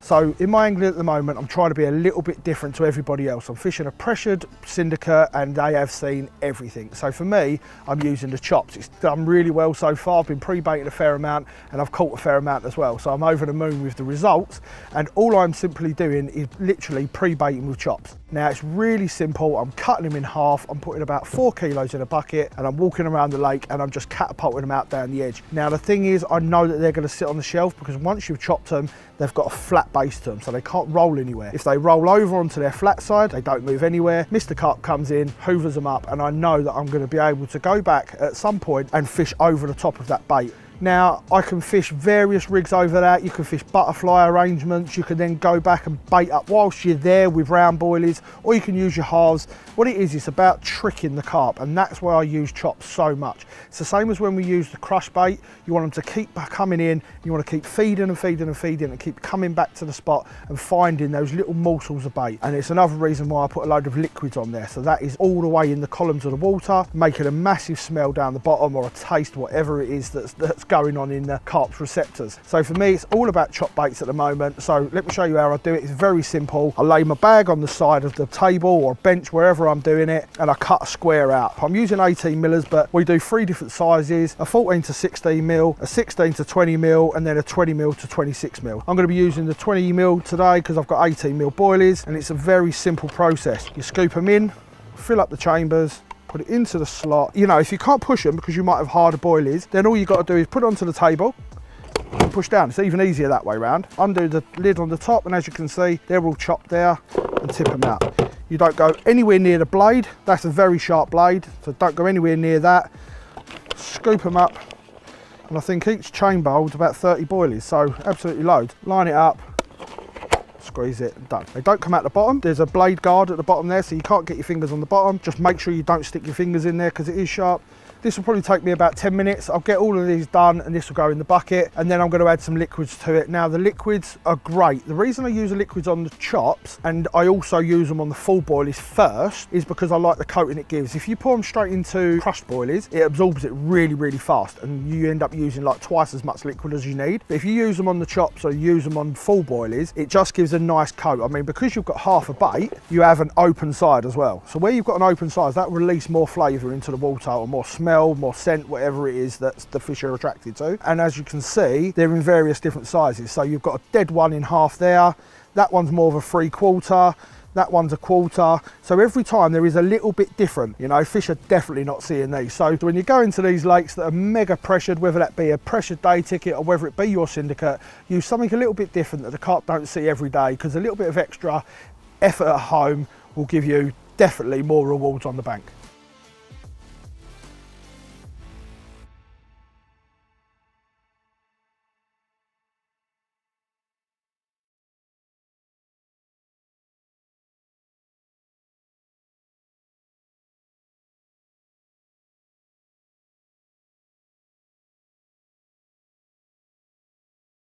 So in my angling at the moment, I'm trying to be a little bit different to everybody else. I'm fishing a pressured syndicate and they have seen everything. So for me, I'm using the chops. It's done really well so far. I've been pre-baiting a fair amount and I've caught a fair amount as well. So I'm over the moon with the results, and all I'm simply doing is literally pre-baiting with chops. Now it's really simple. I'm cutting them in half. I'm putting about 4 kilos in a bucket and I'm walking around the lake and I'm just catapulting them out down the edge. Now the thing is, I know that they're going to sit on the shelf because once you've chopped them, they've got a flat base to them, so they can't roll anywhere. If they roll over onto their flat side, they don't move anywhere. Mr. Carp comes in, hoovers them up, and I know that I'm going to be able to go back at some point and fish over the top of that bait. Now, I can fish various rigs over that. You can fish butterfly arrangements. You can then go back and bait up whilst you're there with round boilies, or you can use your halves. What it is, it's about tricking the carp, and that's why I use chops so much. It's the same as when we use the crush bait. You want them to keep coming in. You want to keep feeding and feeding and feeding and keep coming back to the spot and finding those little morsels of bait. And it's another reason why I put a load of liquids on there. So that is all the way in the columns of the water, making a massive smell down the bottom, or a taste, whatever it is that's going on in the carp's receptors. So for me, it's all about chop baits at the moment. So let me show you how I do it. It's very simple. I lay my bag on the side of the table or bench, wherever I'm doing it, and I cut a square out. I'm using 18 millers, but we do 3 different sizes: a 14 to 16 mil, a 16 to 20 mil, and then a 20 mil to 26 mil. I'm going to be using the 20 mil today because I've got 18 mil boilies, and it's a very simple process. You scoop them in, fill up the chambers, put it into the slot. You know, if you can't push them because you might have harder boilies, then all you got to do is put it onto the table and push down. It's even easier that way round. Undo the lid on the top, and as you can see, they're all chopped there, and tip them out. You don't go anywhere near the blade. That's a very sharp blade, so don't go anywhere near that. Scoop them up, and I think each chamber holds about 30 boilies, so absolutely loads. Line it up, squeeze it, done. They don't come out the bottom. There's a blade guard at the bottom there, so you can't get your fingers on the bottom. Just make sure you don't stick your fingers in there because it is sharp. This will probably take me about 10 minutes. I'll get all of these done, and this will go in the bucket, and then I'm going to add some liquids to it. Now the liquids are great. The reason I use the liquids on the chops, and I also use them on the full boilies first, is because I like the coating it gives. If you pour them straight into crushed boilies, it absorbs it really, really fast, and you end up using like twice as much liquid as you need. But if you use them on the chops or use them on full boilies, it just gives a nice coat. I mean, because you've got half a bait, you have an open side as well. So where you've got an open side, that will release more flavour into the water, or more smell, more scent, whatever it is that the fish are attracted to. And as you can see, they're in various different sizes. So you've got a dead one in half there, that one's more of a 3/4, that one's a 1/4. So every time there is a little bit different. You know, fish are definitely not seeing these. So when you go into these lakes that are mega pressured, whether that be a pressured day ticket or whether it be your syndicate, use something a little bit different that the carp don't see every day, because a little bit of extra effort at home will give you definitely more rewards on the bank.